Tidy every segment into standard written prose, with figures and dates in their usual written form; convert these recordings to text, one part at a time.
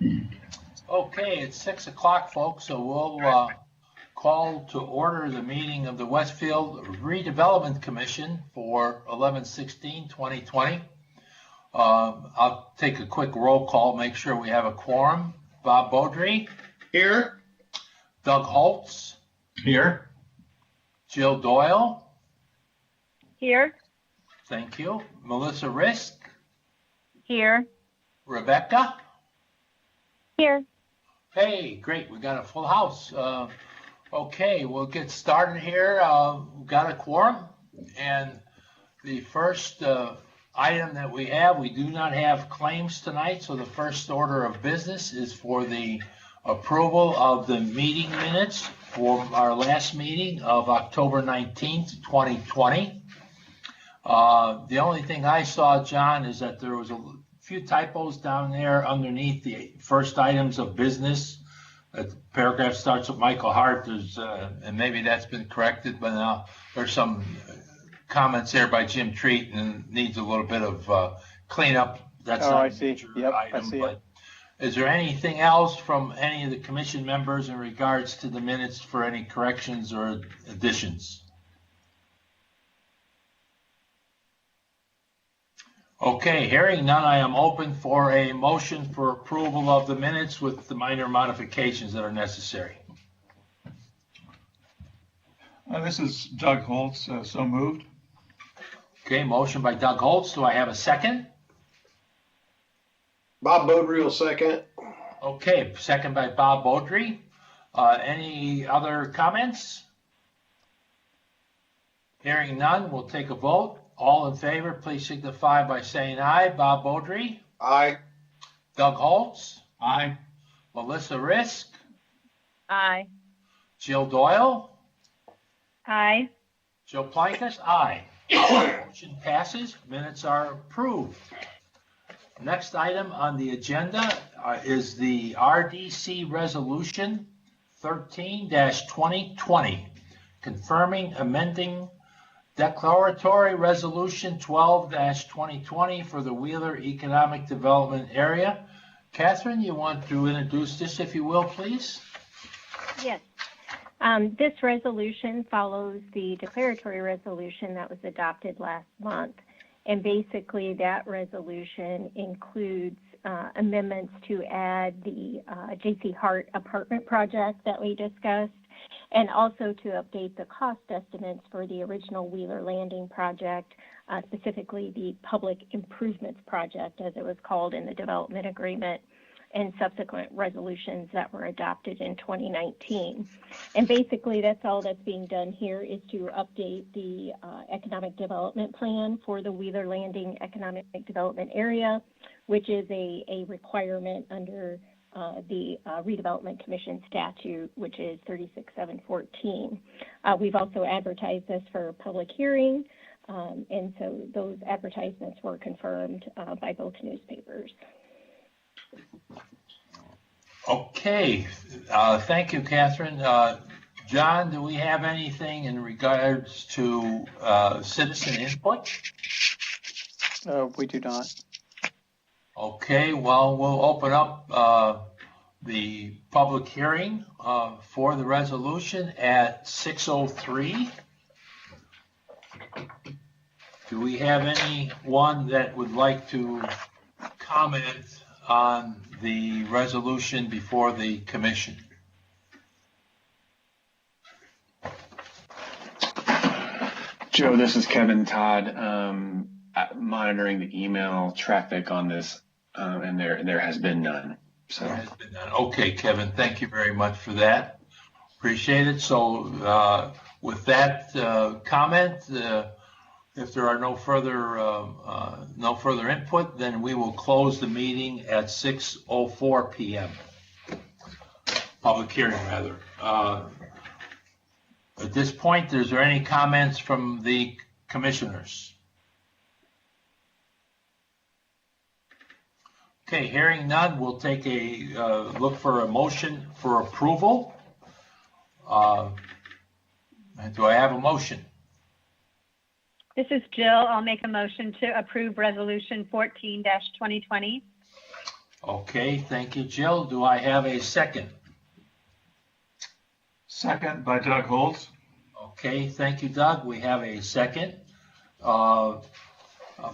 Okay, it's 6 o'clock, folks, so we'll call to order the meeting of the Westfield Redevelopment Commission for 11/16/2020. I'll take a quick roll call, make sure we have a quorum. Bob Beaudry. Here. Doug Holtz. Here. Jill Doyle. Here. Thank you. Melissa Risk. Here. Rebecca. Here. Hey, great, we got a full house. Okay, we'll get started here. We've got a quorum, and the first item that we have, we do not have claims tonight, so the first order of business is for the approval of the meeting minutes for our last meeting of October 19th, 2020. The only thing I saw, John, is that there was a few typos down there underneath the first items of business. The paragraph starts with Michael Hart, and maybe that's been corrected, but now there's some comments there by Jim Treat and needs a little bit of cleanup. That's not I see. Yep, item, I see but is there anything else from any of the commission members in regards to the minutes for any corrections or additions? Okay, hearing none, I am open for a motion for approval of the minutes with the minor modifications that are necessary. This is Doug Holtz, so moved. Okay, motion by Doug Holtz. Do I have a second? Bob Beaudry will second. Okay, second by Bob Beaudry. Any other comments? Hearing none, we'll take a vote. All in favor, please signify by saying aye. Bob Beaudry. Aye. Doug Holtz. Aye. Melissa Risk. Aye. Jill Doyle. Aye. Joe Plankus. Aye. Motion passes. Minutes are approved. Next item on the agenda is the RDC Resolution 13-2020, confirming amending Declaratory Resolution 12-2020 for the Wheeler Economic Development Area. Catherine, you want to introduce this, if you will, please? Yes. This resolution follows the declaratory resolution that was adopted last month. And basically that resolution includes amendments to add the J.C. Hart apartment project that we discussed, and also to update the cost estimates for the original Wheeler Landing project, specifically the public improvements project, as it was called in the development agreement, and subsequent resolutions that were adopted in 2019. And basically that's all that's being done here, is to update the economic development plan for the Wheeler Landing Economic Development Area, which is a requirement under the Redevelopment Commission statute, which is 36714. We've also advertised this for public hearing, and so those advertisements were confirmed by both newspapers. Okay, thank you, Catherine. John, do we have anything in regards to citizen input? We do not. Okay, well, we'll open up the public hearing for the resolution at 6:03. Do we have anyone that would like to comment on the resolution before the commission? Joe, this is Kevin Todd, monitoring the email traffic on this, and there has been none. So there has been none. Okay, Kevin, thank you very much for that. Appreciate it. So with that comment, if there are no further input, then we will close the meeting at 6:04 p.m. Public hearing, rather. At this point, is there any comments from the commissioners? Okay, hearing none, we'll take a look for a motion for approval. Do I have a motion? This is Jill. I'll make a motion to approve Resolution 14-2020. Okay, thank you, Jill. Do I have a second? Second by Doug Holtz. Okay, thank you, Doug. We have a second. I'll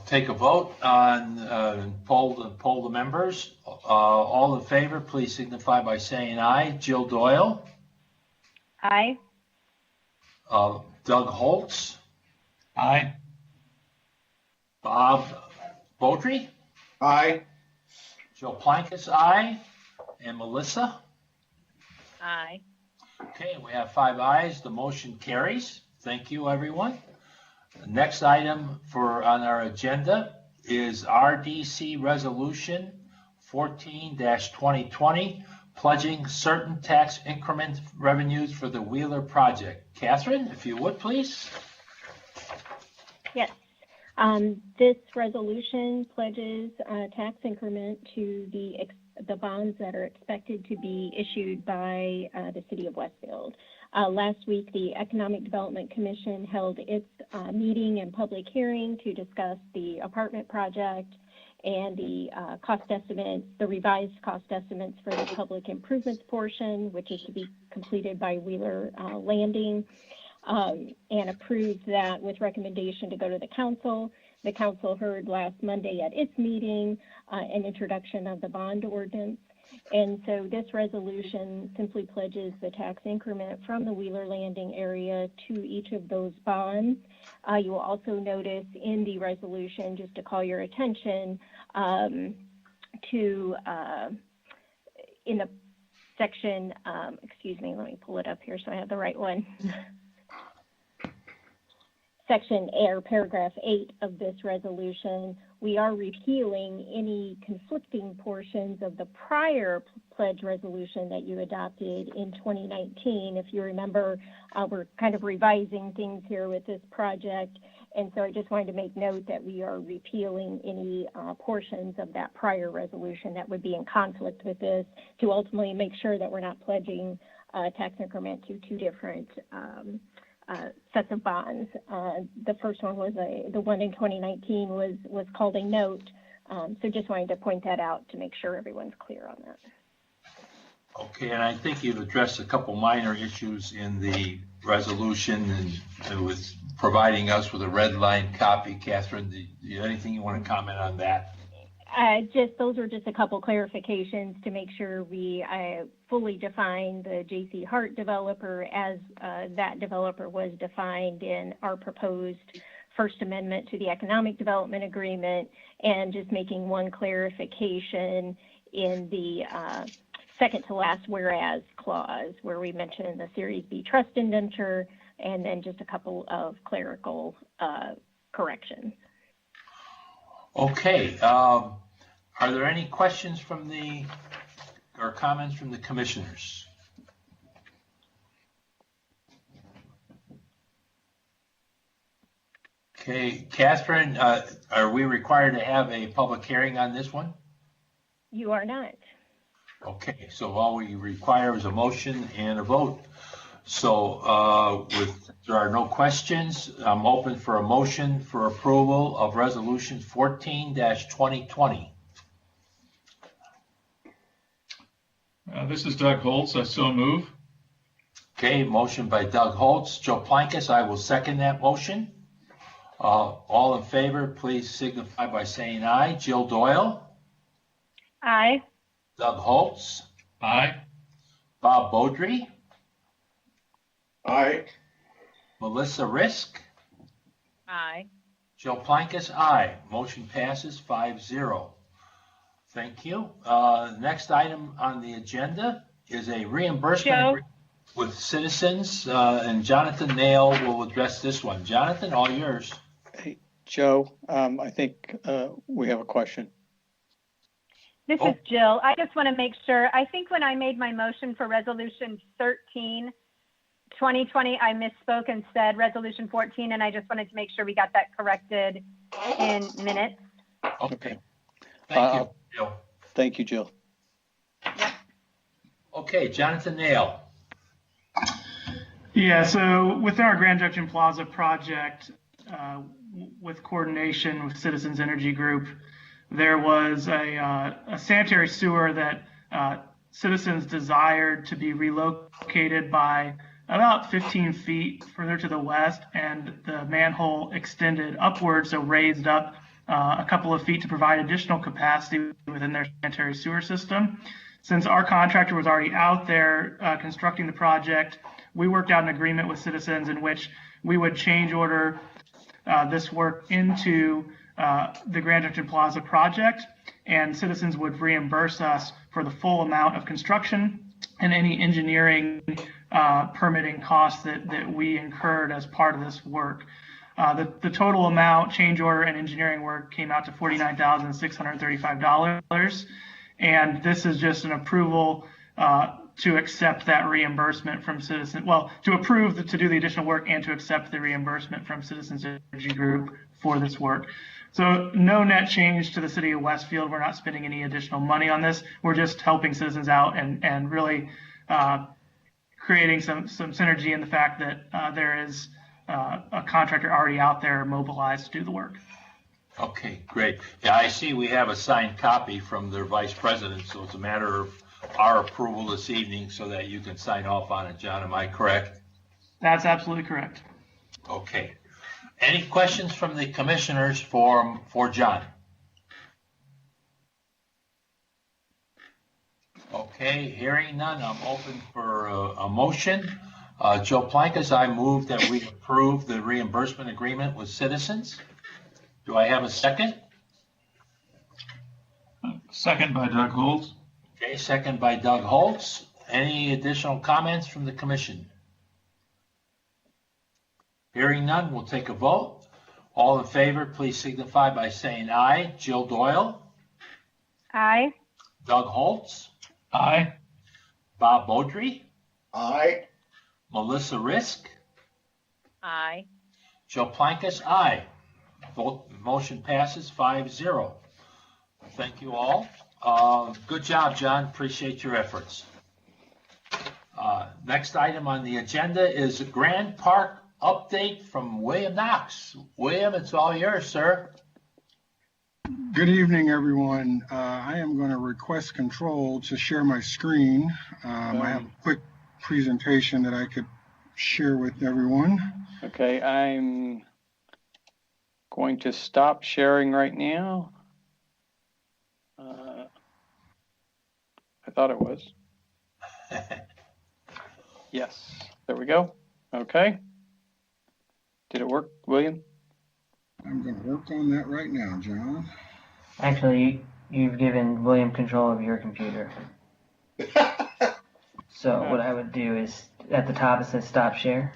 take a vote on, poll the members. All in favor, please signify by saying aye. Jill Doyle, Aye. Doug Holtz, Aye. Bob Beaudry, Aye. Joe Plankus, aye, and Melissa. Aye. Okay, we have 5 ayes. The motion carries. Thank you, everyone. The next item on our agenda is RDC Resolution 14-2020, pledging certain tax increment revenues for the Wheeler project. Catherine, if you would, please. Yes. This resolution pledges a tax increment to the bonds that are expected to be issued by the city of Westfield. Last week, the Economic Development Commission held its meeting and public hearing to discuss the apartment project and the cost estimates, the revised cost estimates for the public improvements portion, which is to be completed by Wheeler Landing, and approved that with recommendation to go to the council. The council heard last Monday at its meeting an introduction of the bond ordinance. And so this resolution simply pledges the tax increment from the Wheeler Landing area to each of those bonds. You will also notice in the resolution, just to call your attention, in the section, excuse me, let me pull it up here so I have the right one. Section or paragraph 8 of this resolution, we are repealing any conflicting portions of the prior pledge resolution that you adopted in 2019. If you remember, we're kind of revising things here with this project. And so I just wanted to make note that we are repealing any portions of that prior resolution that would be in conflict with this to ultimately make sure that we're not pledging tax increment to 2 different sets of bonds. The first one was the one in 2019 was called a note. So just wanted to point that out to make sure everyone's clear on that. Okay, and I think you've addressed a couple minor issues in the resolution and with providing us with a red line copy. Catherine, do you have anything you want to comment on that? Those were just a couple clarifications to make sure we fully define the J.C. Hart developer as that developer was defined in our proposed First Amendment to the Economic Development Agreement, and just making one clarification in the second to last whereas clause where we mentioned the Series B trust indenture, and then just a couple of clerical corrections. Okay, are there any questions or comments from the commissioners? Okay, Catherine, are we required to have a public hearing on this one? You are not. Okay, so all we require is a motion and a vote. So if there are no questions, I'm open for a motion for approval of Resolution 14-2020. This is Doug Holtz. I so move. Okay, motion by Doug Holtz. Joe Plankus, I will second that motion. All in favor, please signify by saying aye. Jill Doyle, Aye. Doug Holtz, Aye. Bob Beaudry, Aye. Melissa Risk, Aye. Joe Plankus, aye. Motion passes 5-0. Thank you. Next item on the agenda is a reimbursement Joe? agreement with citizens, and Jonathan Nail will address this one. Jonathan, all yours. Hey, Joe, I think we have a question. This is Jill. I just want to make sure. I think when I made my motion for Resolution 13, 2020, I misspoke and said Resolution 14, and I just wanted to make sure we got that corrected in minutes. Okay. Thank you, Jill. Thank you, Jill. Okay, Jonathan Nail. Yeah, so within our Grand Junction Plaza project, with coordination with Citizens Energy Group, there was a sanitary sewer that citizens desired to be relocated by about 15 feet further to the west, and the manhole extended upwards, so raised up a couple of feet to provide additional capacity within their sanitary sewer system. Since our contractor was already out there constructing the project, we worked out an agreement with citizens in which we would change order this work into the Grand Junction Plaza project, and citizens would reimburse us for the full amount of construction and any engineering permitting costs that we incurred as part of this work. The total amount, change order and engineering work, came out to $49,635. And this is just an approval to accept that reimbursement from Citizens. Well, to approve to do the additional work and to accept the reimbursement from Citizens Energy Group for this work. So no net change to the city of Westfield. We're not spending any additional money on this. We're just helping citizens out and really creating some synergy in the fact that there is a contractor already out there mobilized to do the work. Okay, great. Yeah, I see we have a signed copy from their vice president, so it's a matter of our approval this evening so that you can sign off on it, John. Am I correct? That's absolutely correct. Okay. Any questions from the commissioners for John? Okay, hearing none, I'm open for a motion. Joe Plankus, I move that we approve the reimbursement agreement with Citizens. Do I have a second? Second by Doug Holtz. Okay, second by Doug Holtz. Any additional comments from the commission? Hearing none, we'll take a vote. All in favor, please signify by saying aye. Jill Doyle? Aye. Doug Holtz? Aye. Bob Beaudry? Aye. Melissa Risk? Aye. Joe Plankus? Aye. Vote, motion passes 5-0. Thank you all. Good job, John. Appreciate your efforts. Next item on the agenda is a Grand Park update from William Knox. William, it's all yours, sir. Good evening, everyone. I am going to request control to share my screen. I have a quick presentation that I could share with everyone. Okay, I'm going to stop sharing right now. I thought it was. Yes, there we go. Okay. Did it work, William? I'm going to work on that right now, John. Actually, you've given William control of your computer. So what I would do is, at the top it says stop share.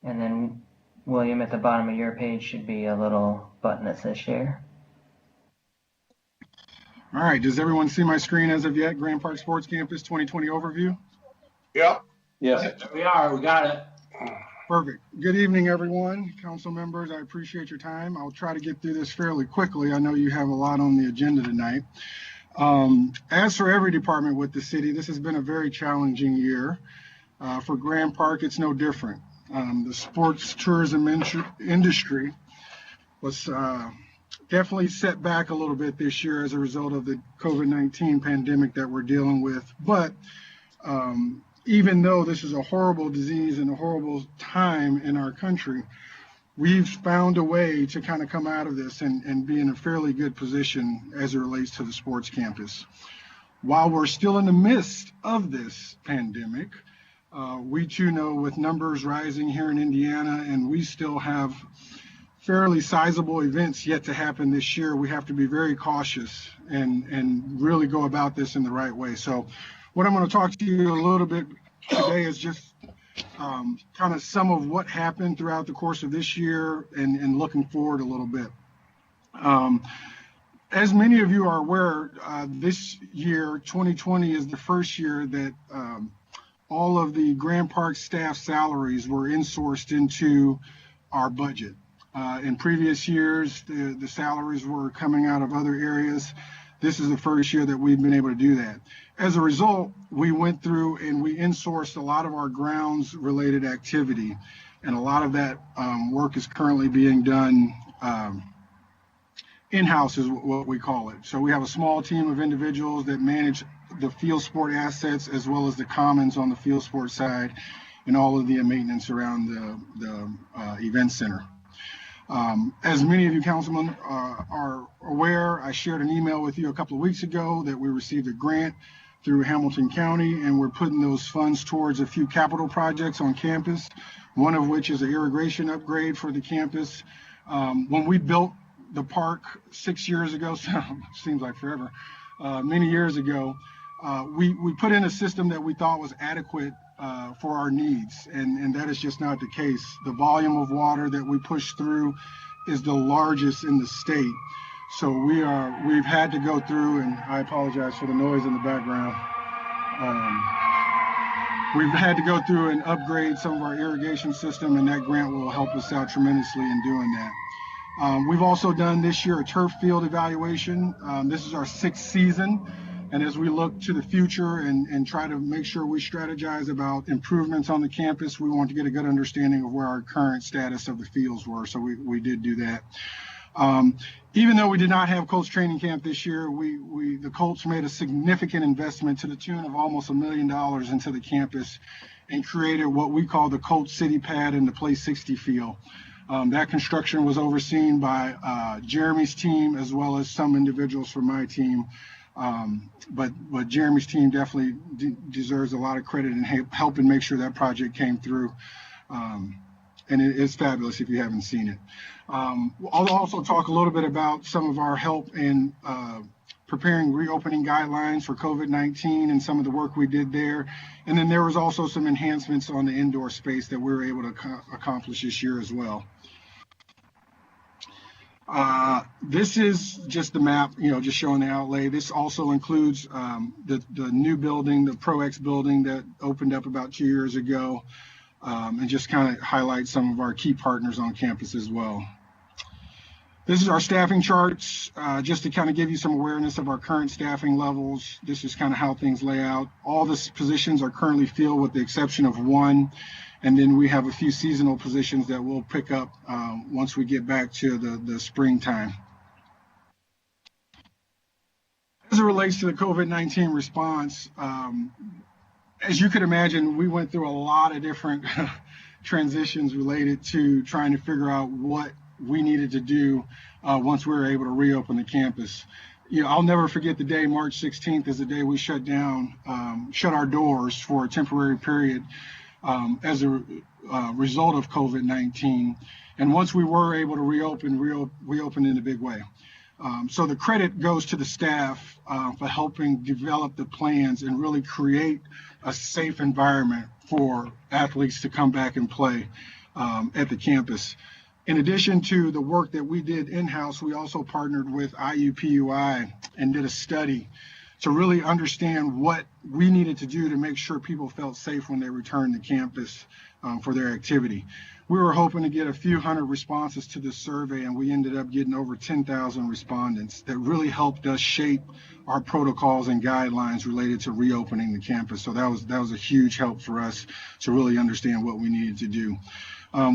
And then William, at the bottom of your page should be a little button that says share. All right, does everyone see my screen as of yet? Grand Park Sports Campus 2020 overview? Yep. Yes. We got it. Perfect. Good evening, everyone. Council members, I appreciate your time. I'll try to get through this fairly quickly. I know you have a lot on the agenda tonight. As for every department with the city, this has been a very challenging year. For Grand Park, it's no different. The sports tourism industry was definitely set back a little bit this year as a result of the COVID-19 pandemic that we're dealing with. But even though this is a horrible disease and a horrible time in our country, we've found a way to kind of come out of this and be in a fairly good position as it relates to the sports campus. While we're still in the midst of this pandemic, we too know with numbers rising here in Indiana, and we still have fairly sizable events yet to happen this year, we have to be very cautious and really go about this in the right way. So what I'm going to talk to you a little bit today is just kind of some of what happened throughout the course of this year and looking forward a little bit. As many of you are aware, this year, 2020, is the first year that all of the Grand Park staff salaries were insourced into our budget. In previous years, the salaries were coming out of other areas. This is the first year that we've been able to do that. As a result, we went through and we insourced a lot of our grounds related activity. And a lot of that work is currently being done in-house is what we call it. So we have a small team of individuals that manage the field sport assets as well as the commons on the field sport side and all of the maintenance around the event center. As many of you councilmen are aware, I shared an email with you a couple of weeks ago that we received a grant through Hamilton County, and we're putting those funds towards a few capital projects on campus, one of which is an irrigation upgrade for the campus. When we built the park 6 years ago, so seems like forever, many years ago, we put in a system that we thought was adequate for our needs, and that is just not the case. The volume of water that we push through is the largest in the state. So we've had to go through, and I apologize for the noise in the background. We've had to go through and upgrade some of our irrigation system, and that grant will help us out tremendously in doing that. We've also done this year a turf field evaluation. This is our 6th season. And as we look to the future and try to make sure we strategize about improvements on the campus, we want to get a good understanding of where our current status of the fields were. So we did do that. Even though we did not have Colts training camp this year, the Colts made a significant investment to the tune of almost $1 million into the campus and created what we call the Colts City Pad and the Play 60 field. That construction was overseen by Jeremy's team as well as some individuals from my team. But Jeremy's team definitely deserves a lot of credit in helping make sure that project came through. And it is fabulous if you haven't seen it. I'll also talk a little bit about some of our help in preparing reopening guidelines for COVID-19 and some of the work we did there. And then there was also some enhancements on the indoor space that we were able to accomplish this year as well. This is just the map, just showing the outlay. This also includes the new building, the ProX building that opened up about 2 years ago, and just kind of highlight some of our key partners on campus as well. This is our staffing charts, just to kind of give you some awareness of our current staffing levels. This is kind of how things lay out. All the positions are currently filled with the exception of one. And then we have a few seasonal positions that we'll pick up once we get back to the springtime. As it relates to the COVID-19 response, as you could imagine, we went through a lot of different transitions related to trying to figure out what we needed to do once we were able to reopen the campus. I'll never forget the day, March 16th is the day we shut our doors for a temporary period as a result of COVID-19. And once we were able to reopen in a big way. So the credit goes to the staff for helping develop the plans and really create a safe environment for athletes to come back and play at the campus. In addition to the work that we did in-house, we also partnered with IUPUI and did a study to really understand what we needed to do to make sure people felt safe when they returned to campus for their activity. We were hoping to get a few hundred responses to this survey, and we ended up getting over 10,000 respondents that really helped us shape our protocols and guidelines related to reopening the campus. So that was a huge help for us to really understand what we needed to do.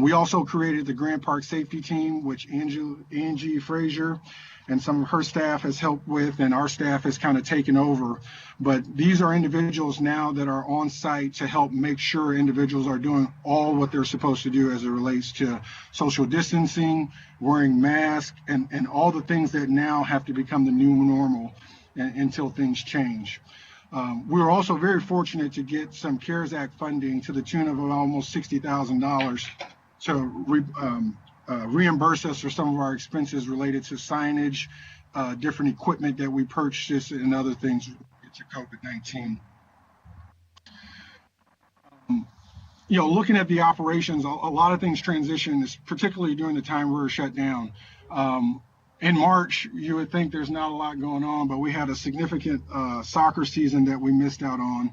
We also created the Grant Park Safety Team, which Angie Frazier and some of her staff has helped with, and our staff has kind of taken over. But these are individuals now that are on site to help make sure individuals are doing all what they're supposed to do as it relates to social distancing, wearing masks, and all the things that now have to become the new normal until things change. We were also very fortunate to get some CARES Act funding to the tune of almost $60,000 to reimburse us for some of our expenses related to signage, different equipment that we purchased, and other things related to COVID-19. Looking at the operations, a lot of things transitioned, particularly during the time we were shut down. In March, you would think there's not a lot going on, but we had a significant soccer season that we missed out on.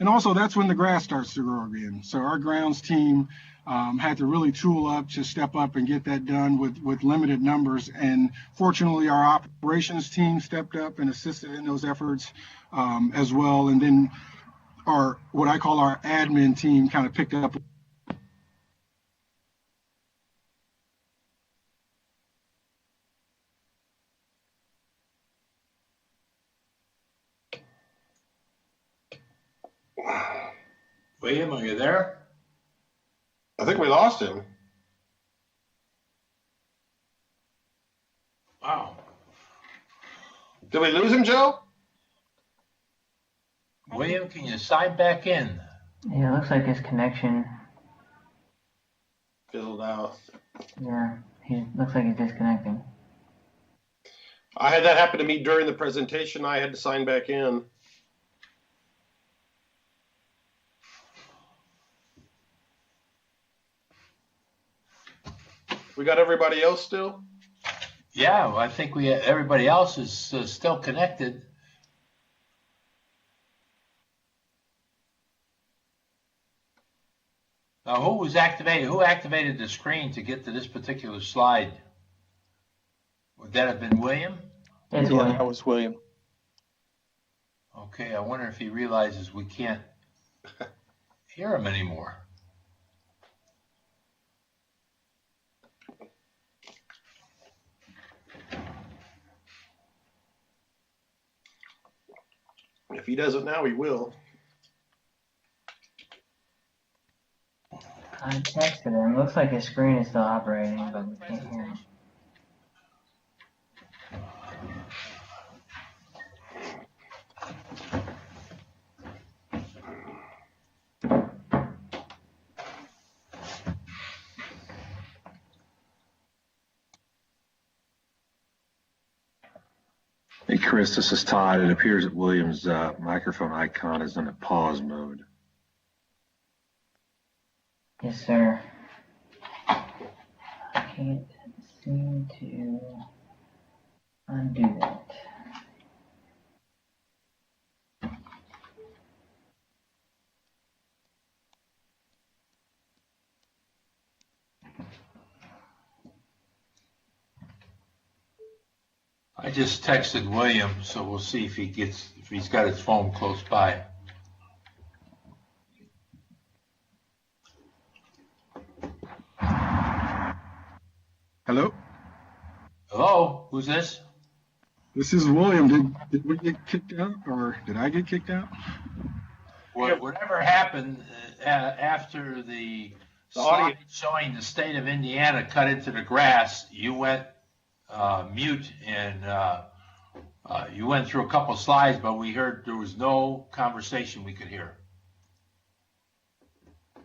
And also, that's when the grass starts to grow again. So our grounds team had to really tool up to step up and get that done with limited numbers. And fortunately, our operations team stepped up and assisted in those efforts as well. And then what I call our admin team kind of picked up. William, are you there? I think we lost him. Wow. Did we lose him, Joe? William, can you sign back in? Yeah, it looks like his connection. Fizzled out. Yeah, he looks like he's disconnecting. I had that happen to me during the presentation. I had to sign back in. We got everybody else still? Yeah, well, I think everybody else is still connected. Now, who activated the screen to get to this particular slide? Would that have been William? It's Yeah, William. that was William. Okay, I wonder if he realizes we can't hear him anymore. If he doesn't now, he will. I texted him. Looks like his screen is still operating, but we can't hear him. Hey, Chris, this is Todd. It appears that William's microphone icon is in a pause mode. Yes, sir. I can't seem to undo that. I just texted William, so we'll see if he's got his phone close by. Hello? Hello, who's this? This is William. Did we get kicked out, or did I get kicked out? Whatever happened after the slide showing the state of Indiana cut into the grass, you went mute, and you went through a couple slides, but we heard there was no conversation we could hear.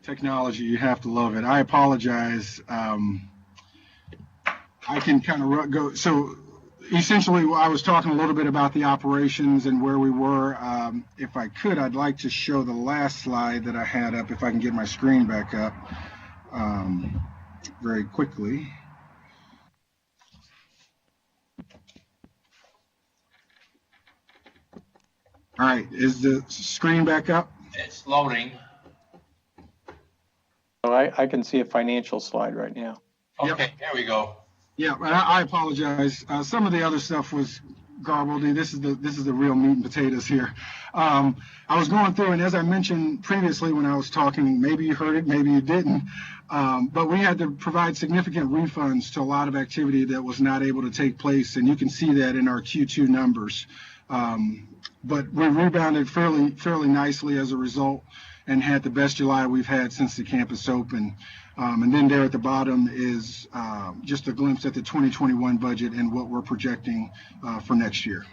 Technology, you have to love it. I apologize. I can kind of go. So essentially, I was talking a little bit about the operations and where we were. If I could, I'd like to show the last slide that I had up, if I can get my screen back up very quickly. All right, is the screen back up? It's loading. So I can see a financial slide right now. Okay, There we go. Yeah, and I apologize. Some of the other stuff was garbled. This is the real meat and potatoes here. I was going through, and as I mentioned previously when I was talking, maybe you heard it, maybe you didn't, but we had to provide significant refunds to a lot of activity that was not able to take place, and you can see that in our Q2 numbers. But we rebounded fairly nicely as a result, and had the best July we've had since the campus opened. And then there at the bottom is just a glimpse at the 2021 budget and what we're projecting for next year.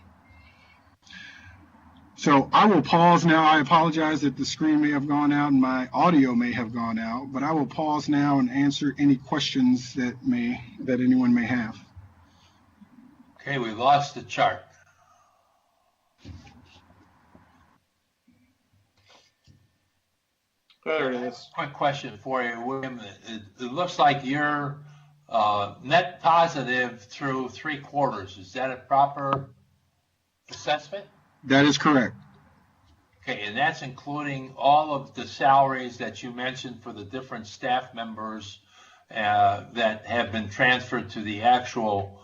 So I will pause now. I apologize that the screen may have gone out and my audio may have gone out, but I will pause now and answer any questions that anyone may have. Okay, we lost the chart. There it is. Quick question for you, William. It looks like you're net positive through 3 quarters. Is that a proper assessment? That is correct. Okay, and that's including all of the salaries that you mentioned for the different staff members that have been transferred to the actual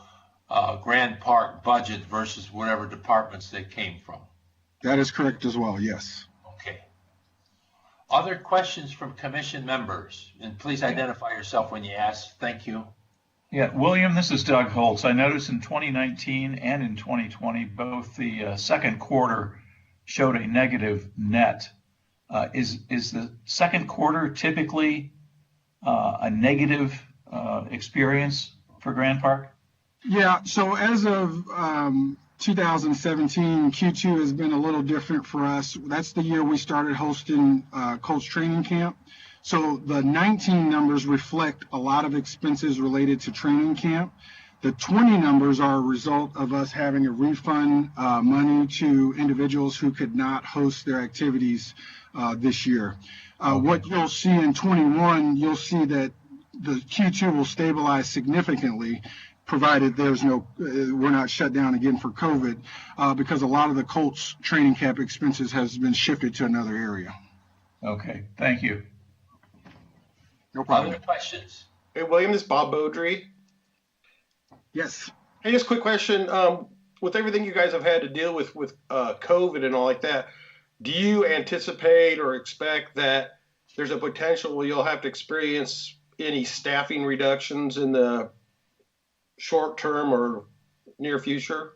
Grand Park budget versus whatever departments they came from. That is correct as well, yes. Okay. Other questions from commission members? And please identify yourself when you ask. Thank you. Yeah, William, this is Doug Holtz. I noticed in 2019 and in 2020, both the second quarter showed a negative net Is the second quarter typically a negative experience for Grand Park? Yeah, so as of 2017, Q2 has been a little different for us. That's the year we started hosting Colts Training Camp. So the 19 numbers reflect a lot of expenses related to training camp. The 20 numbers are a result of us having to refund money to individuals who could not host their activities this year. What you'll see in 21, you'll see that the Q2 will stabilize significantly, provided there's we're not shut down again for COVID, because a lot of the Colts training camp expenses has been shifted to another area. Okay, thank you. No problem. Other questions? Hey, William, this is Bob Beaudry. Yes. Hey, just a quick question. With everything you guys have had to deal with COVID and all like that, do you anticipate or expect that there's a potential where you'll have to experience any staffing reductions in the short term or near future?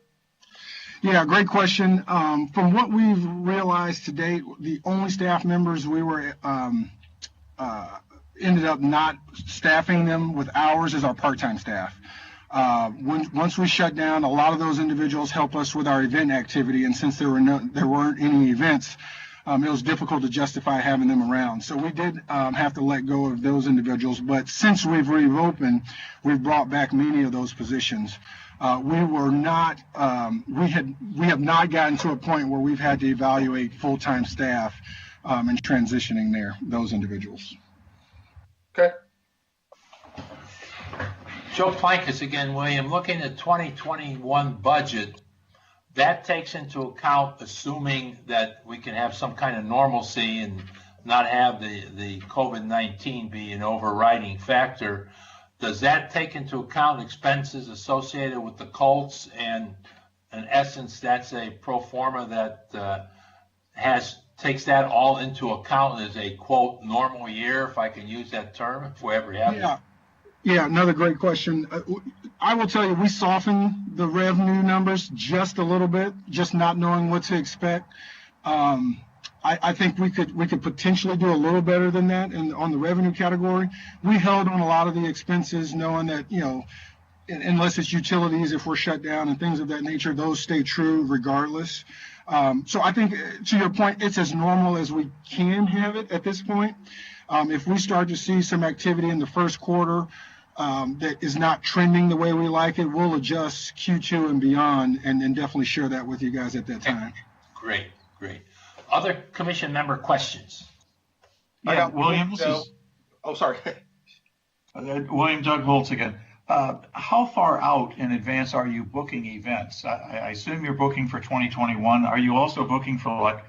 Yeah, great question. From what we've realized to date, the only staff members we were ended up not staffing them with hours is our part-time staff. Once we shut down, a lot of those individuals help us with our event activity, and since there weren't any events, it was difficult to justify having them around. So we did have to let go of those individuals. But since we've reopened, we've brought back many of those positions. We have not gotten to a point where we've had to evaluate full-time staff and transitioning those individuals. Okay. Joe Plankus again, William. Looking at 2021 budget, that takes into account assuming that we can have some kind of normalcy and not have the COVID-19 be an overriding factor. Does that take into account expenses associated with the Colts? And in essence, that's a pro forma that takes that all into account as a quote normal year, if I can use that term, if we ever have it. Yeah, another great question. I will tell you, we softened the revenue numbers just a little bit, just not knowing what to expect. I think we could potentially do a little better than that on the revenue category. We held on a lot of the expenses, knowing that, unless it's utilities, if we're shut down and things of that nature, those stay true regardless. So I think, to your point, it's as normal as we can have it at this point. If we start to see some activity in the first quarter that is not trending the way we like it, we'll adjust Q2 and beyond and then definitely share that with you guys at that time. Great. Other commission member questions? Yeah, William, sorry. William Doug Holtz again. How far out in advance are you booking events? I assume you're booking for 2021. Are you also booking for like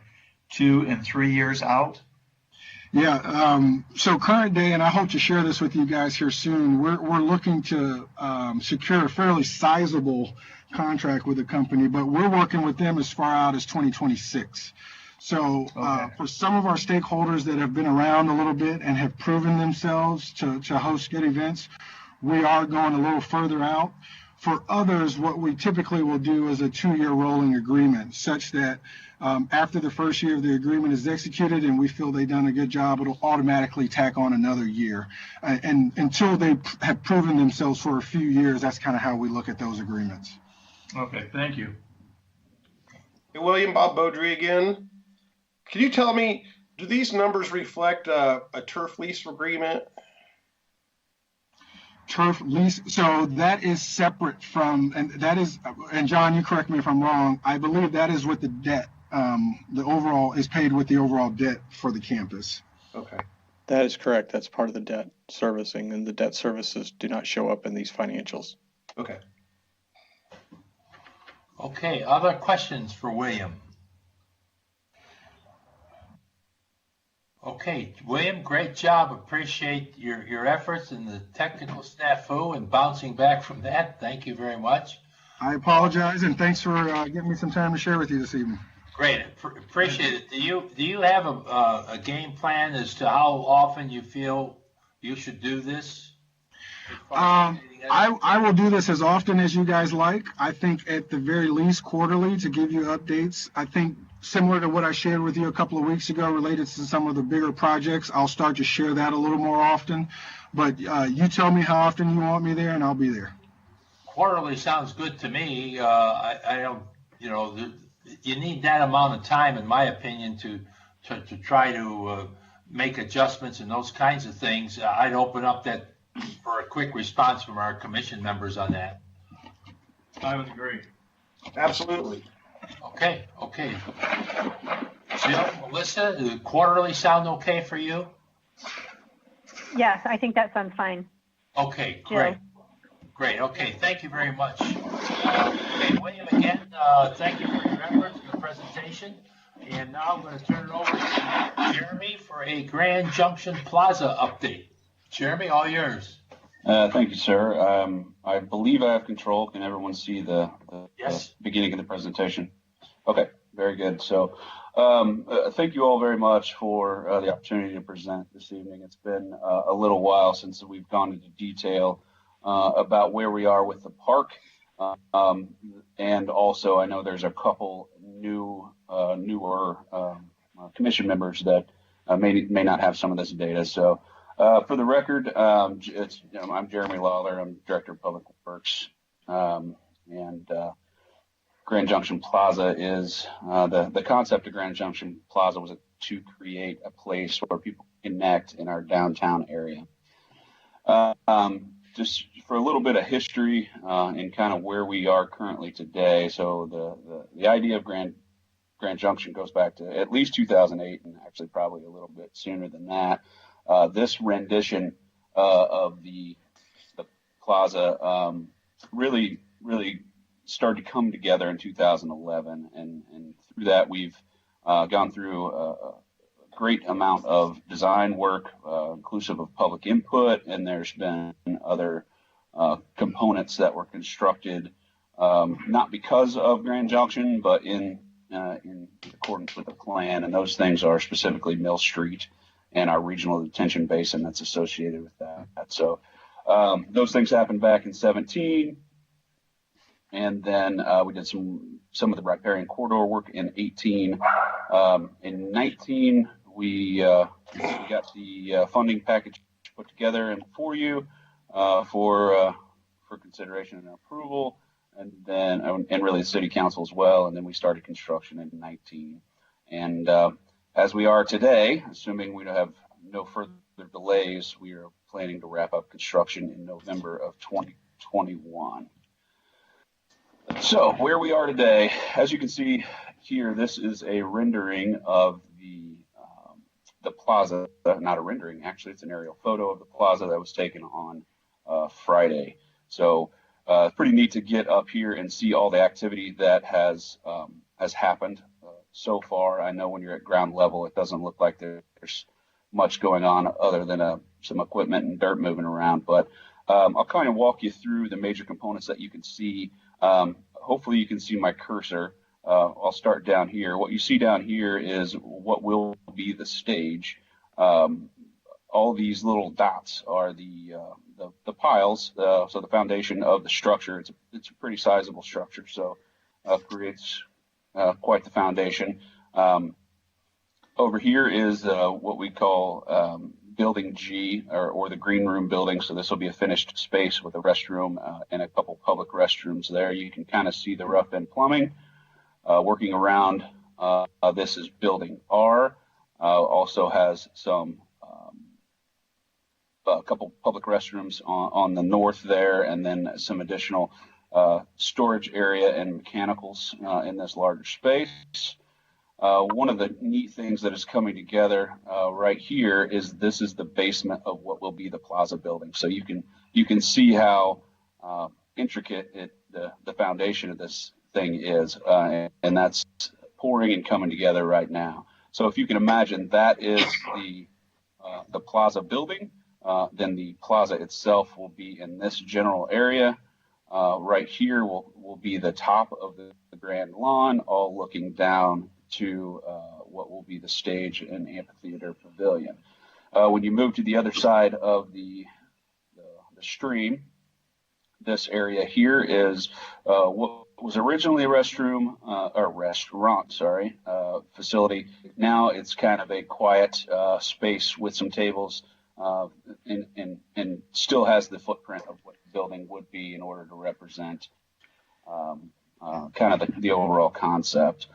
2 and 3 years out? Yeah, so current day, and I hope to share this with you guys here soon, we're looking to secure a fairly sizable contract with a company, but we're working with them as far out as 2026. So for some of our stakeholders that have been around a little bit and have proven themselves to host good events, we are going a little further out. For others, what we typically will do is a 2-year rolling agreement, such that after the first year of the agreement is executed and we feel they've done a good job, it'll automatically tack on another year. And until they have proven themselves for a few years, that's kind of how we look at those agreements. Okay, thank you. Hey, William, Bob Beaudry again. Can you tell me, do these numbers reflect a turf lease agreement? Turf lease, so that is separate from, and John, you correct me if I'm wrong, I believe that is with the debt. The overall is paid with the overall debt for the campus. Okay. That is correct. That's part of the debt servicing, and the debt services do not show up in these financials. Okay. Okay, other questions for William? Okay, William, great job. Appreciate your efforts and the technical snafu and bouncing back from that. Thank you very much. I apologize, and thanks for giving me some time to share with you this evening. Great, appreciate it. Do you have a game plan as to how often you feel you should do this? I will do this as often as you guys like. I think at the very least quarterly to give you updates. I think similar to what I shared with you a couple of weeks ago related to some of the bigger projects, I'll start to share that a little more often. But you tell me how often you want me there, and I'll be there. Quarterly sounds good to me. I don't, you need that amount of time, in my opinion, to try to make adjustments and those kinds of things. I'd open up that for a quick response from our commission members on that. I would agree. Absolutely. Okay. Jill, Melissa, does quarterly sound okay for you? Yes, I think that sounds fine. Okay, Jill. Great. Okay, thank you very much. Okay, William, again, thank you for your efforts in the presentation. And now I'm going to turn it over to Jeremy for a Grand Junction Plaza update. Jeremy, all yours. Thank you, sir. I believe I have control. Can everyone see the Yes. beginning of the presentation? Okay, very good. So thank you all very much for the opportunity to present this evening. It's been a little while since we've gone into detail about where we are with the park. And also, I know there's a couple newer commission members that may not have some of this data. So for the record, I'm Jeremy Lawler. I'm Director of Public Works. And Grand Junction Plaza is the concept of Grand Junction Plaza was to create a place where people connect in our downtown area. Just for a little bit of history and kind of where we are currently today. So the idea of Grand Junction goes back to at least 2008, and actually probably a little bit sooner than that. This rendition of the plaza really started to come together in 2011, and through that we've gone through a great amount of design work, inclusive of public input, and there's been other components that were constructed not because of Grand Junction, but in accordance with the plan, and those things are specifically Mill Street and our regional detention basin that's associated with that. So those things happened back in 17, and then we did some of the riparian corridor work in 18. In 19, we got the funding package put together and for you for consideration and approval, and then and really the city council as well. And then we started construction in 19. And as we are today, assuming we have no further delays, we are planning to wrap up construction in November of 2021. So where we are today, as you can see here, this is a rendering of the plaza, not a rendering, actually, it's an aerial photo of the plaza that was taken on Friday. So it's pretty neat to get up here and see all the activity that has happened so far. I know when you're at ground level, it doesn't look like there's much going on other than some equipment and dirt moving around. But I'll kind of walk you through the major components that you can see. Hopefully you can see my cursor. I'll start down here. What you see down here is what will be the stage. All these little dots are the piles, so the foundation of the structure. It's a pretty sizable structure, so creates quite the foundation. Over here is what we call Building G, or the green room building. So this will be a finished space with a restroom and a couple public restrooms there. You can kind of see the rough end plumbing. Working around, this is Building R. Also has a couple public restrooms on the north there, and then some additional storage area and mechanicals in this larger space. One of the neat things that is coming together right here is this is the basement of what will be the plaza building. So you can see how intricate the foundation of this thing is, and that's pouring and coming together right now. So if you can imagine, that is the plaza building. Then the plaza itself will be in this general area. Right here will be the top of the grand lawn, all looking down to what will be the stage and amphitheater pavilion. When you move to the other side of the stream. This area here is what was originally a restaurant, facility. Now it's kind of a quiet space with some tables, and still has the footprint of what the building would be in order to represent kind of the overall concept.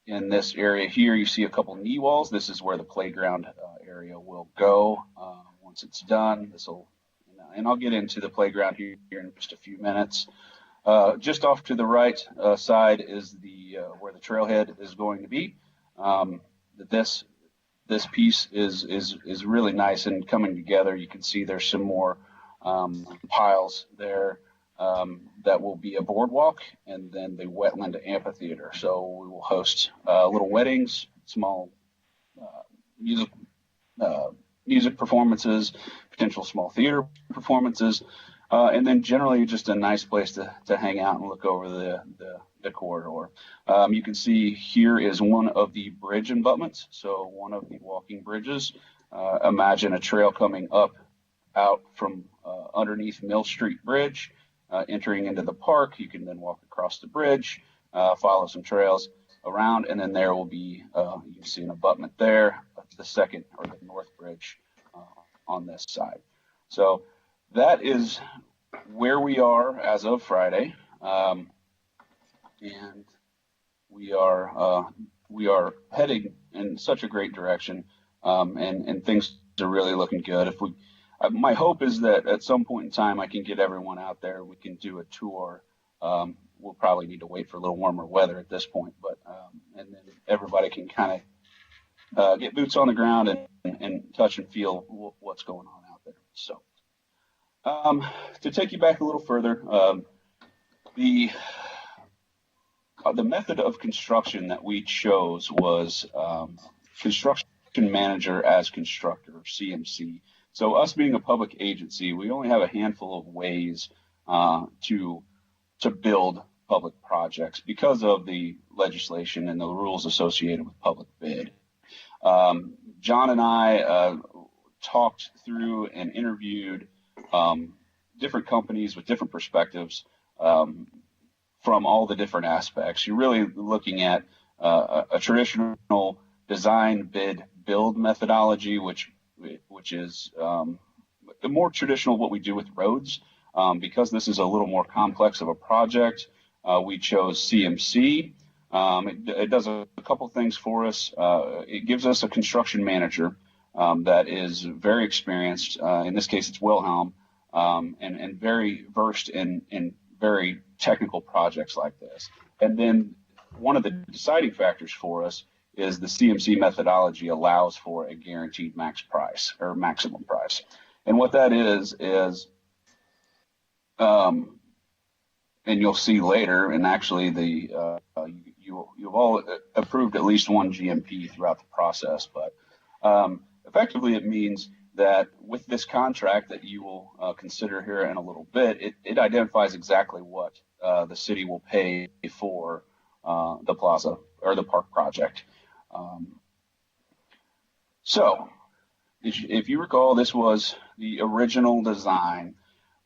In this area here, you see a couple knee walls. This is where the playground area will go once it's done. And I'll get into the playground here in just a few minutes. Just off to the right side is where the trailhead is going to be. This piece is really nice and coming together. You can see there's some more piles there that will be a boardwalk, and then the wetland amphitheater. So we will host little weddings, small music performances, potential small theater performances, and then generally just a nice place to hang out and look over the corridor. You can see here is one of the bridge abutments, so one of the walking bridges. Imagine a trail coming out from underneath Mill Street Bridge, entering into the park. You can then walk across the bridge, follow some trails around, and then there will be, you can see an abutment there, the second or the north bridge on this side. So that is where we are as of Friday, and we are heading in such a great direction, and things are really looking good. My hope is that at some point in time I can get everyone out there. We can do a tour. We'll probably need to wait for a little warmer weather at this point, but and then everybody can kind of get boots on the ground and touch and feel what's going on out there. So to take you back a little further, the method of construction that we chose was construction manager as constructor, CMC. So us being a public agency, we only have a handful of ways to build public projects because of the legislation and the rules associated with public bid. John and I talked through and interviewed different companies with different perspectives from all the different aspects. You're really looking at a traditional design, bid, build methodology, which is the more traditional what we do with roads. Because this is a little more complex of a project, we chose CMC. It does a couple things for us. It gives us a construction manager that is very experienced. In this case, it's Wilhelm, and very versed in very technical projects like this. And then one of the deciding factors for us is the CMC methodology allows for a guaranteed max price or maximum price. And what that is, and you'll see later, and actually you've all approved at least one GMP throughout the process, but effectively it means that with this contract that you will consider here in a little bit, it identifies exactly what the city will pay for the plaza or the park project. So if you recall, this was the original design.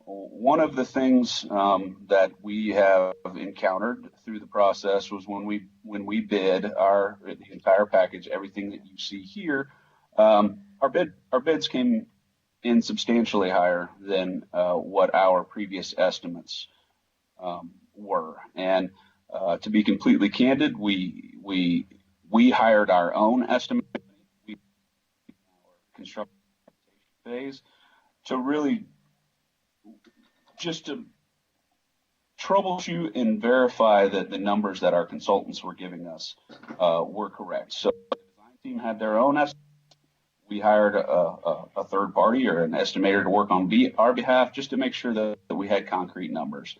One of the things that we have encountered through the process was when we bid the entire package, everything that you see here, our bids came in substantially higher than what our previous estimates were. And to be completely candid, we hired our own estimate construction phase to really just to troubleshoot and verify that the numbers that our consultants were giving us were correct. So the design team had their own estimate. We hired a third party or an estimator to work on our behalf just to make sure that we had concrete numbers.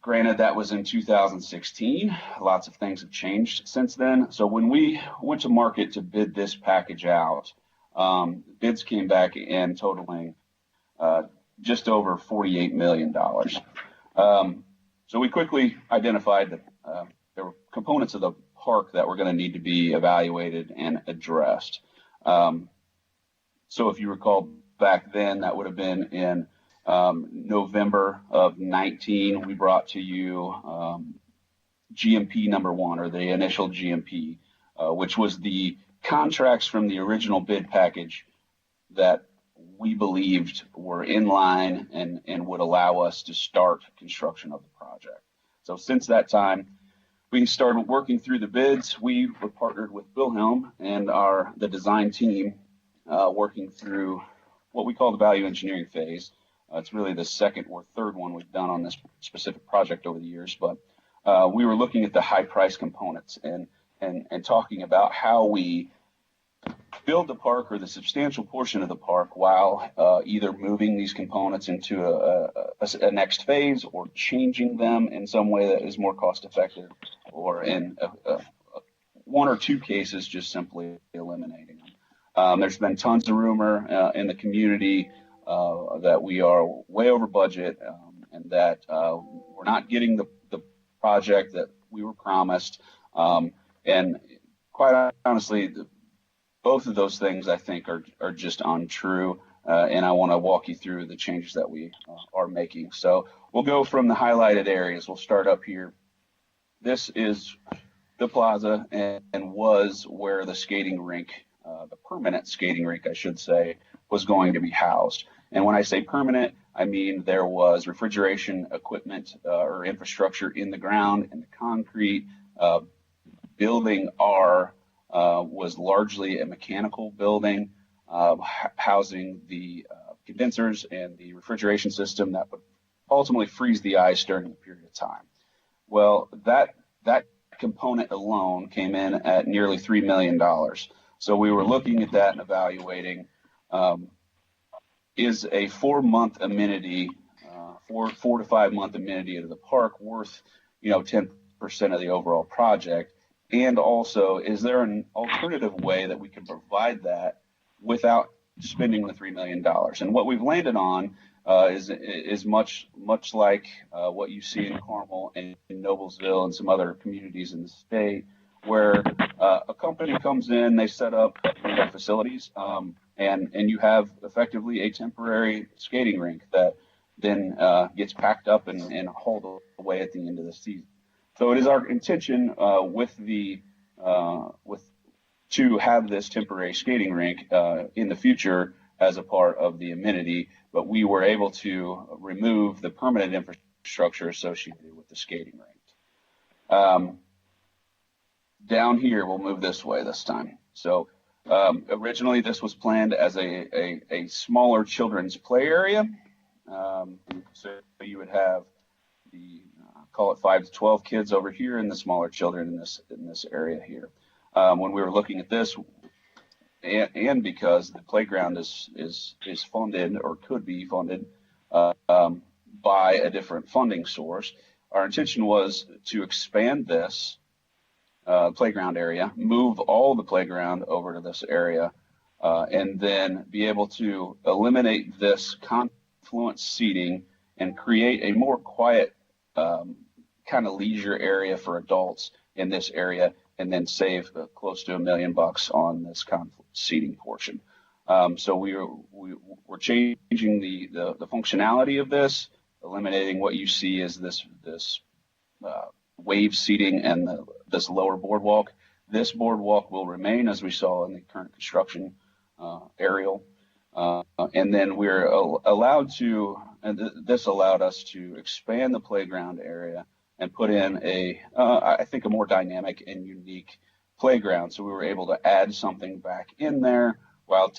Granted, that was in 2016. Lots of things have changed since then. So when we went to market to bid this package out, bids came back in totaling just over $48 million. So we quickly identified that there were components of the park that were going to need to be evaluated and addressed. So if you recall, back then. That would have been in November of 19. We brought to you GMP number 1, or the initial GMP, which was the contracts from the original bid package that we believed were in line and would allow us to start construction of the project. So since that time, we started working through the bids. We were partnered with Wilhelm and the design team, working through what we call the value engineering phase. It's really the second or third one we've done on this specific project over the years, but we were looking at the high price components and talking about how we build the park, or the substantial portion of the park, while either moving these components into a next phase, or changing them in some way that is more cost effective, or in one or two cases just simply eliminating them. There's been tons of rumor in the community that we are way over budget, and that we're not getting the project that we were promised. And quite honestly, both of those things I think are just untrue, and I want to walk you through the changes that we are making. So we'll go from the highlighted areas. We'll start up here. This is the plaza, and was where the skating rink, the permanent skating rink, I should say, was going to be housed. And when I say permanent, I mean there was refrigeration equipment or infrastructure in the ground, in the concrete. Building R was largely a mechanical building, housing the condensers and the refrigeration system that would ultimately freeze the ice during the period of time. Well, that component alone came in at nearly $3 million. So we were looking at that and evaluating, is a 4-month amenity, 4 to 5 month amenity of the park worth, 10% of the overall project? And also, is there an alternative way that we can provide that without spending the $3 million? And what we've landed on is much like what you see in Carmel and in Noblesville and some other communities in the state, where a company comes in, they set up their facilities, and you have effectively a temporary skating rink that then gets packed up and hauled away at the end of the season. So it is our intention to have this temporary skating rink in the future as a part of the amenity, but we were able to remove the permanent infrastructure associated with the skating rink. Down here, we'll move this way this time. So originally this was planned as a smaller children's play area. So you would have the call it 5 to 12 kids over here, and the smaller children in this area here. When we were looking at this, and because the playground is funded, or could be funded by a different funding source, our intention was to expand this playground area, move all the playground over to this area, and then be able to eliminate this confluence seating and create a more quiet kind of leisure area for adults in this area, and then save close to $1 million on this confluence seating portion. So we're changing the functionality of this, eliminating what you see as this wave seating and this lower boardwalk. This boardwalk will remain as we saw in the current construction aerial. And then we're allowed to, and this allowed us to expand the playground area and put in I think a more dynamic and unique playground. So we were able to add something back in there while,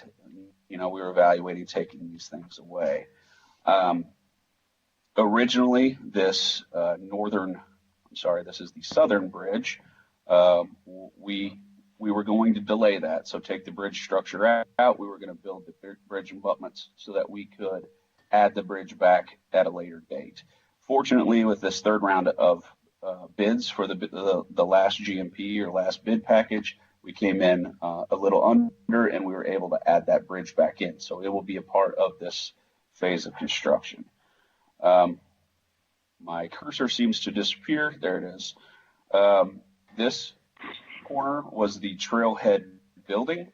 we were evaluating taking these things away. Originally, this this is the southern bridge. We were going to delay that. So take the bridge structure out. We were going to build the bridge abutments so that we could add the bridge back at a later date. Fortunately, with this third round of bids for the last GMP or last bid package, we came in a little under, and we were able to add that bridge back in. So it will be a part of this phase of construction. My cursor seems to disappear. There it is. This corner was the trailhead building.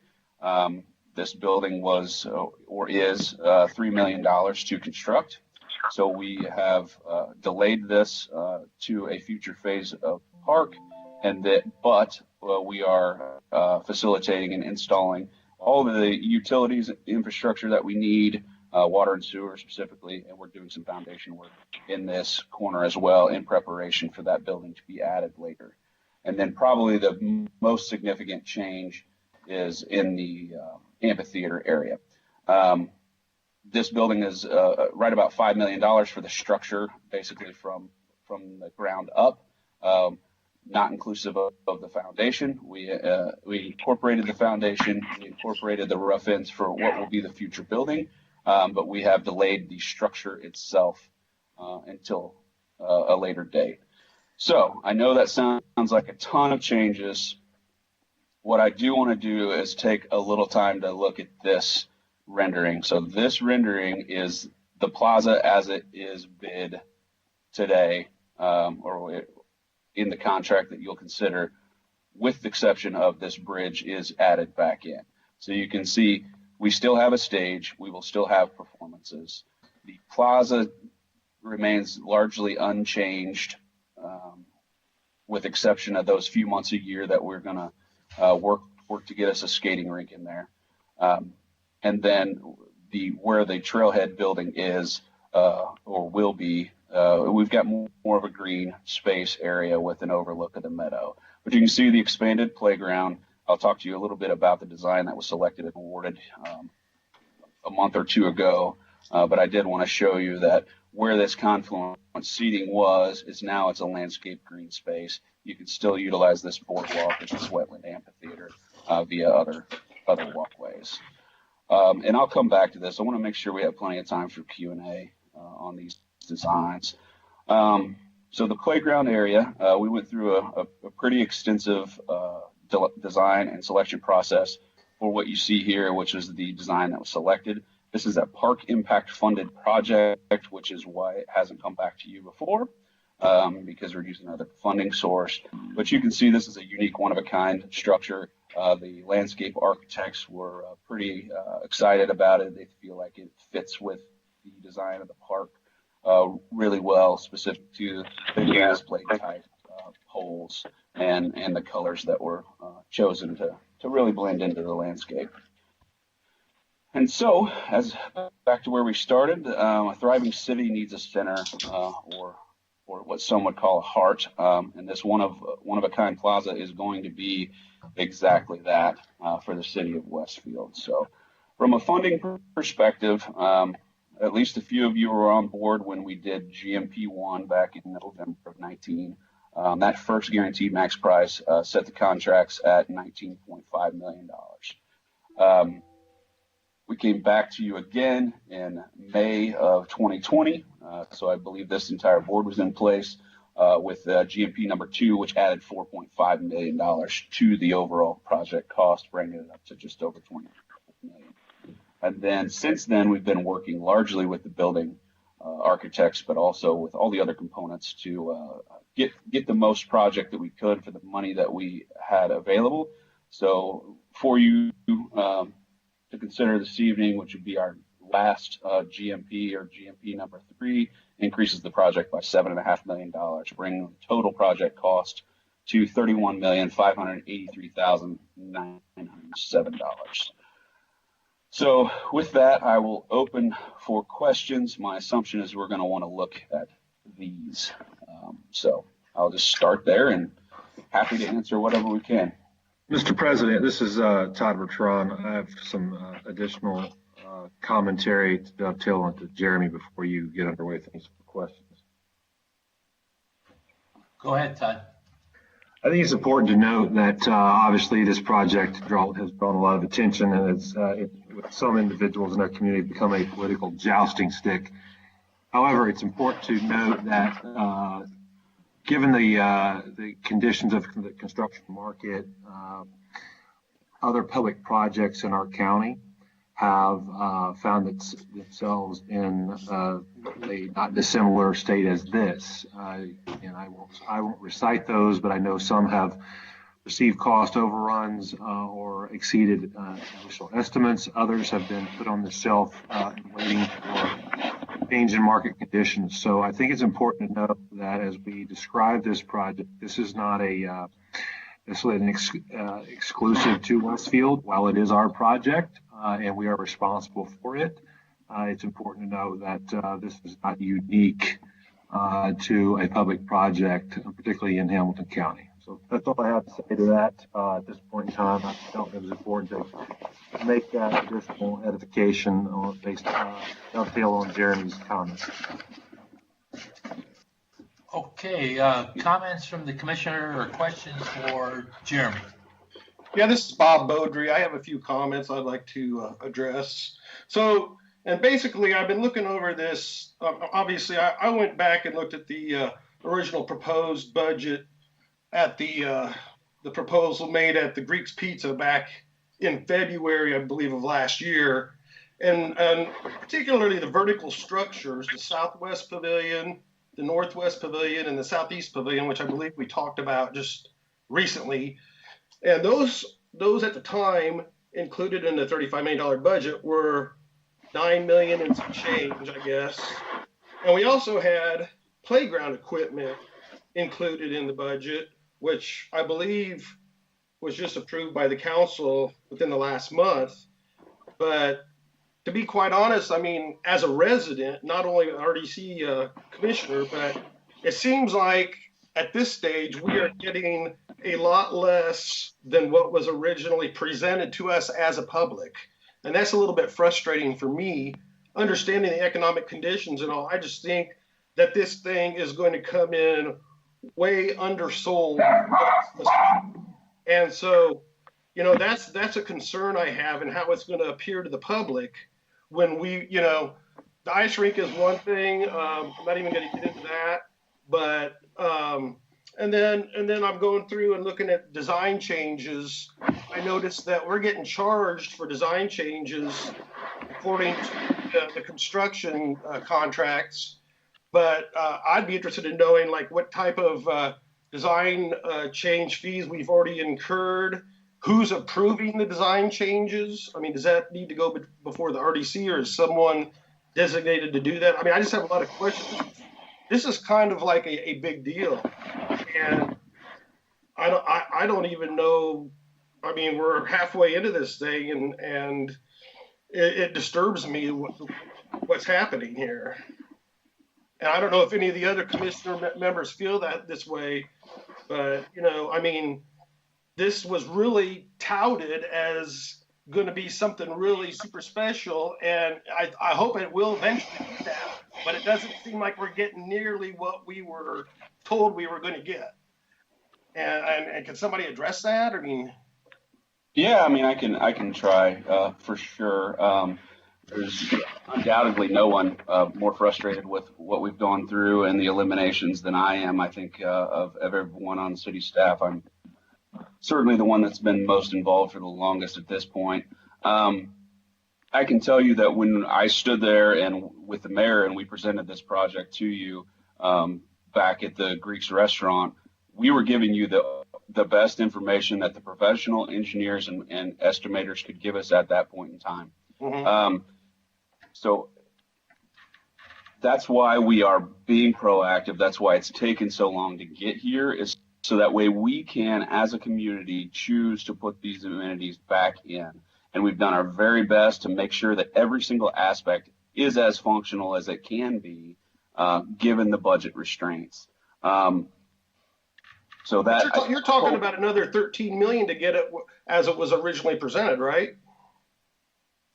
This building was or is $3 million to construct. So we have delayed this to a future phase of park, but we are facilitating and installing all of the utilities infrastructure that we need, water and sewer specifically, and we're doing some foundation work in this corner as well in preparation for that building to be added later. And then probably the most significant change is in the amphitheater area. This building is right about $5 million for the structure, basically from the ground up, not inclusive of the foundation. We incorporated the foundation, we incorporated the rough ends for what will be the future building, but we have delayed the structure itself until a later date. So I know that sounds like a ton of changes. What I do want to do is take a little time to look at this rendering. So this rendering is the plaza as it is bid today, or in the contract that you'll consider, with the exception of this bridge is added back in. So you can see we still have a stage, we will still have performances. The plaza remains largely unchanged, with exception of those few months a year that we're gonna work to get us a skating rink in there. And then where the trailhead building is or will be, we've got more of a green space area with an overlook of the meadow. But you can see the expanded playground. I'll talk to you a little bit about the design that was selected and awarded a month or two ago. But I did want to show you that where this confluence seating is now it's a landscape green space. You can still utilize this boardwalk, which is wetland amphitheater, via other walkways. And I'll come back to this. I want to make sure we have plenty of time for Q&A on these designs. So the playground area, we went through a pretty extensive design and selection process for what you see here, which is the design that was selected. This is a park impact funded project, which is why it hasn't come back to you before, because we're using another funding source. But you can see this is a unique one-of-a-kind structure. The landscape architects were pretty excited about it. They feel like it fits with the design of the park really well, specific to the gas plate type poles and the colors that were chosen to really blend into the landscape. And so, back to where we started, a thriving city needs a center, or what some would call a heart. And this one of a kind plaza is going to be exactly that for the city of Westfield. So, from a funding perspective, at least a few of you were on board when we did GMP1 back in November of 19. That first guaranteed max price set the contracts at $19.5 million. We came back to you again in May of 2020. So I believe this entire board was in place with GMP number 2, which added $4.5 million to the overall project cost, bringing it up to just over $20 million. And then since then, we've been working largely with the building architects, but also with all the other components to get the most project that we could for the money that we had available. So for you to consider this evening, which would be our last GMP or GMP number 3, increases the project by $7.5 million, bringing the total project cost to $31,583,907. So with that, I will open for questions. My assumption is we're going to want to look at these. So I'll just start there and happy to answer whatever we can. Mr. President, this is Todd Bertrand. I have some additional commentary to dovetail onto Jeremy before you get underway. Thanks for questions. Go ahead, Todd. I think it's important to note that obviously this project has drawn a lot of attention, and with some individuals in our community become a political jousting stick. However, it's important to note that given the conditions of the construction market, other public projects in our county have found themselves in a not dissimilar state as this. And I won't recite those, but I know some have received cost overruns or exceeded initial estimates. Others have been put on the shelf and waiting for change in market conditions. So I think it's important to note that as we describe this project, this is not exclusive to Westfield. While it is our project and we are responsible for it, it's important to know that this is not unique to a public project, particularly in Hamilton County. So that's all I have to say to that at this point in time. I felt it was important to make that additional edification based dovetail on Jeremy's comments. Okay, comments from the commissioner or questions for Jeremy? Yeah, this is Bob Beaudry. I have a few comments I'd like to address. So, and basically, I've been looking over this. Obviously, I went back and looked at the original proposed budget at the proposal made at the Greek's Pizza back in February, I believe, of last year. And particularly the vertical structures, the Southwest Pavilion, the Northwest Pavilion, and the Southeast Pavilion, which I believe we talked about just recently. And those at the time included in the $35 million budget were $9 million and some change, I guess. And we also had playground equipment included in the budget, which I believe was just approved by the council within the last month. But to be quite honest, I mean, as a resident, not only an RDC commissioner, but it seems like at this stage we are getting a lot less than what was originally presented to us as a public. And that's a little bit frustrating for me, understanding the economic conditions and all. I just think that this thing is going to come in way undersold. And so, you know, that's a concern I have and how it's going to appear to the public when we, you know, the ice rink is one thing. I'm not even going to get into that, but and then I'm going through and looking at design changes. I noticed that we're getting charged for design changes according to the construction contracts. But I'd be interested in knowing like what type of design change fees we've already incurred. Who's approving the design changes? I mean, does that need to go before the RDC, or is someone designated to do that? I mean, I just have a lot of questions. This is kind of like a big deal, and I don't even know. I mean, we're halfway into this thing, and it disturbs me what's happening here. And I don't know if any of the other commissioner members feel that this way, but you know, I mean, this was really touted as going to be something really super special, and I hope it will eventually be that, but it doesn't seem like we're getting nearly what we were told we were going to get. And can somebody address that? I mean, yeah, I mean, I can try for sure. There's undoubtedly no one more frustrated with what we've gone through and the eliminations than I am. I think of everyone on city staff, I'm certainly the one that's been most involved for the longest at this point. I can tell you that when I stood there and with the mayor and we presented this project to you back at the Greek's restaurant, we were giving you the best information that the professional engineers and estimators could give us at that point in time. Mm-hmm. So that's why we are being proactive. That's why it's taken so long to get here, is so that way we can, as a community, choose to put these amenities back in. And we've done our very best to make sure that every single aspect is as functional as it can be, given the budget restraints. So that you're talking about another $13 million to get it as it was originally presented, right?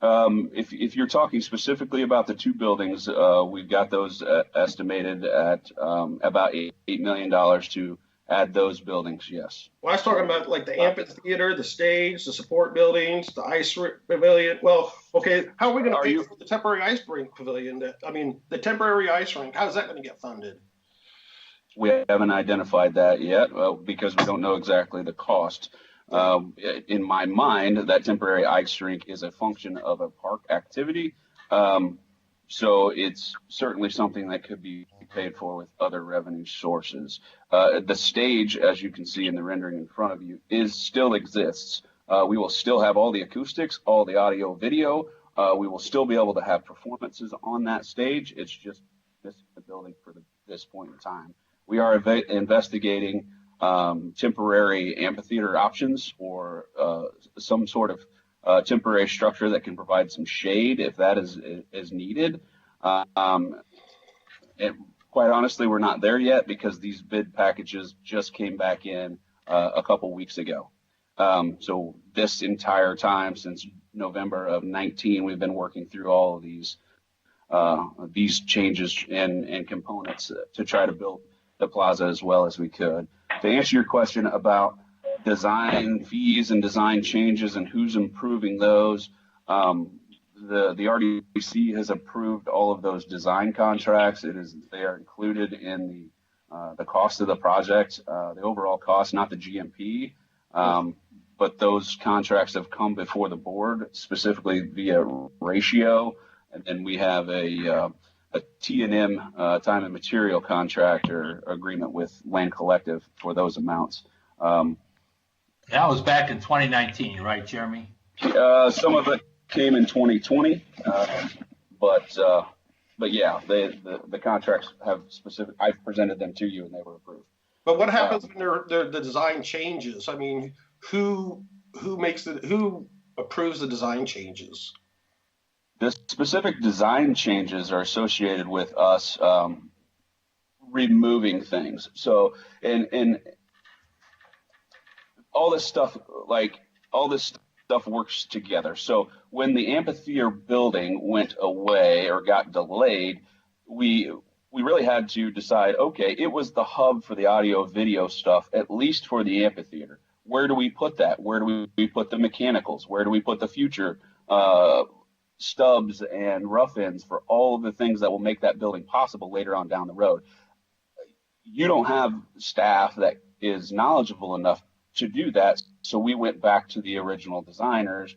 If you're talking specifically about the two buildings, we've got those estimated at about $8 million to add those buildings. Yes. Well, I was talking about like the amphitheater, the stage, the support buildings, the ice pavilion. Well, okay, how are we going to pay for the temporary ice rink pavilion? The temporary ice rink. How is that going to get funded? We haven't identified that yet, because we don't know exactly the cost. In my mind, that temporary ice rink is a function of a park activity. So it's certainly something that could be paid for with other revenue sources. The stage, as you can see in the rendering in front of you, still exists. We will still have all the acoustics, all the audio, video. We will still be able to have performances on that stage. It's just missing the building for this point in time. We are investigating temporary amphitheater options or some sort of temporary structure that can provide some shade if that is needed. And quite honestly, we're not there yet because these bid packages just came back in a couple weeks ago. So this entire time since November of 19, we've been working through all of these changes and components to try to build the plaza as well as we could. To answer your question about design fees and design changes and who's improving those, the RDC has approved all of those design contracts. They are included in the cost of the project, the overall cost, not the GMP. But those contracts have come before the board specifically via ratio, and then we have a T&M time and material contract or agreement with Land Collective for those amounts. That was back in 2019, right, Jeremy? Some of it came in 2020, but yeah, the contracts have specific. I've presented them to you and they were approved. But what happens when the design changes? I mean, who approves the design changes? The specific design changes are associated with us removing things. So, and all this stuff works together. So when the amphitheater building went away or got delayed, we really had to decide, okay, it was the hub for the audio video stuff, at least for the amphitheater. Where do we put that? Where do we put the mechanicals? Where do we put the future stubs and rough ends for all of the things that will make that building possible later on down the road? You don't have staff that is knowledgeable enough to do that. So we went back to the original designers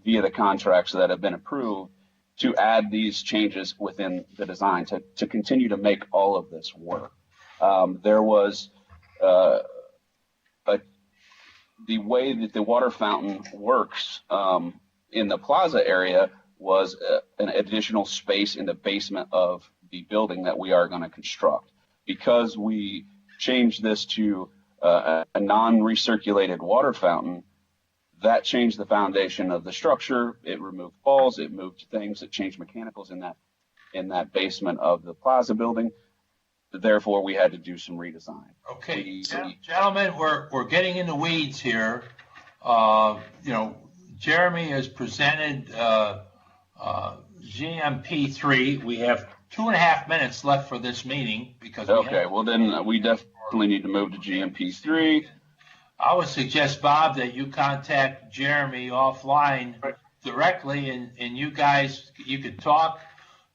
via the contracts that have been approved to add these changes within the design to continue to make all of this work. There was the way that the water fountain works in the plaza area was an additional space in the basement of the building that we are going to construct. Because we changed this to a non-recirculated water fountain, that changed the foundation of the structure. It removed walls, it moved things, it changed mechanicals in that basement of the plaza building. Therefore, we had to do some redesign. Okay, gentlemen, we're getting in the weeds here. Jeremy has presented GMP3. We have 2.5 minutes left for this meeting because then we definitely need to move to GMP3. I would suggest, Bob, that you contact Jeremy offline directly, and you guys, you could talk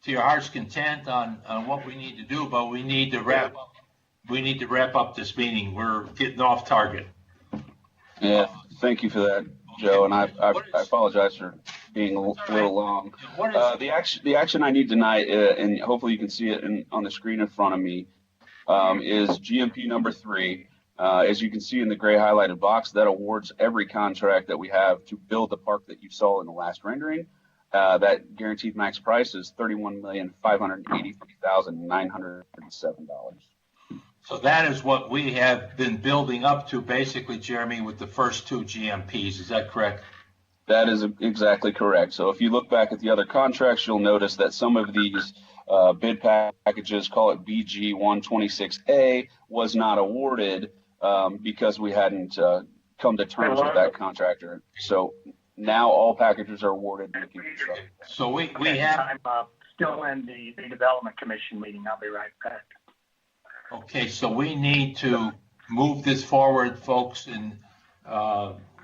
to your heart's content on what we need to do, but we need to wrap up. We need to wrap up this meeting. We're getting off target. Yeah, thank you for that, Joe, and I apologize for being a little long. The action I need tonight, and hopefully you can see it on the screen in front of me, is GMP number 3. As you can see in the gray highlighted box, that awards every contract that we have to build the park that you saw in the last rendering. That guaranteed max price is $31,583,907. So that is what we have been building up to, basically, Jeremy, with the first 2 GMPs. Is that correct? That is exactly correct. So if you look back at the other contracts, you'll notice that some of these bid packages, call it BG 126A, was not awarded because we hadn't come to terms with that contractor. So now all packages are awarded. So we have. I'm still in the Redevelopment Commission meeting. I'll be right back. Okay, so we need to move this forward, folks, and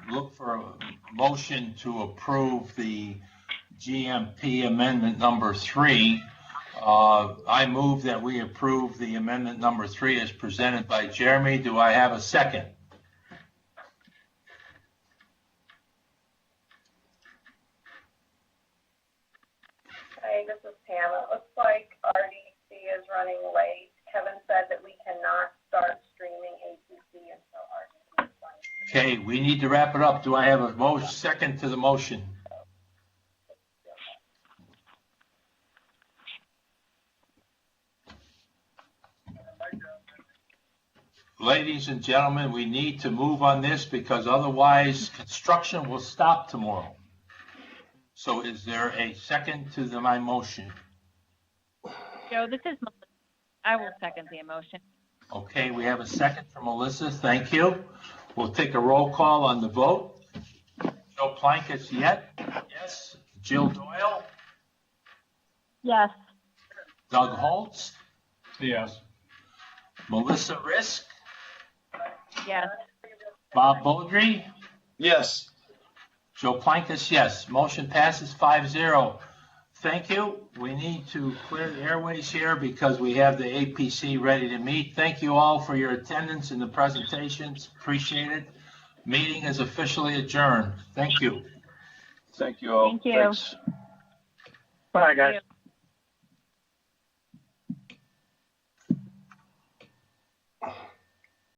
look for a motion to approve the GMP amendment number 3. I move that we approve the amendment number 3 as presented by Jeremy. Do I have a second? Hey, this is Pam. It looks like RDC is running late. Kevin said that we cannot start streaming APC until RDC is running. Okay, we need to wrap it up. Do I have a second to the motion? Ladies and gentlemen, we need to move on this because otherwise construction will stop tomorrow. So is there a second to my motion? Joe, this is Melissa. I will second the motion. Okay, we have a second from Melissa. Thank you. We'll take a roll call on the vote. Joe Plankett, yes. Jill Doyle, Yes. Doug Holtz, Yes. Melissa Risk, Yes. Bob Beaudry, Yes. Joe Plankett, yes. Motion passes 5-0. Thank you. We need to clear the airways here because we have the APC ready to meet. Thank you all for your attendance in the presentations. Appreciate it. Meeting is officially adjourned. Thank you. Thank you all. Thank you. Thanks. Bye, guys.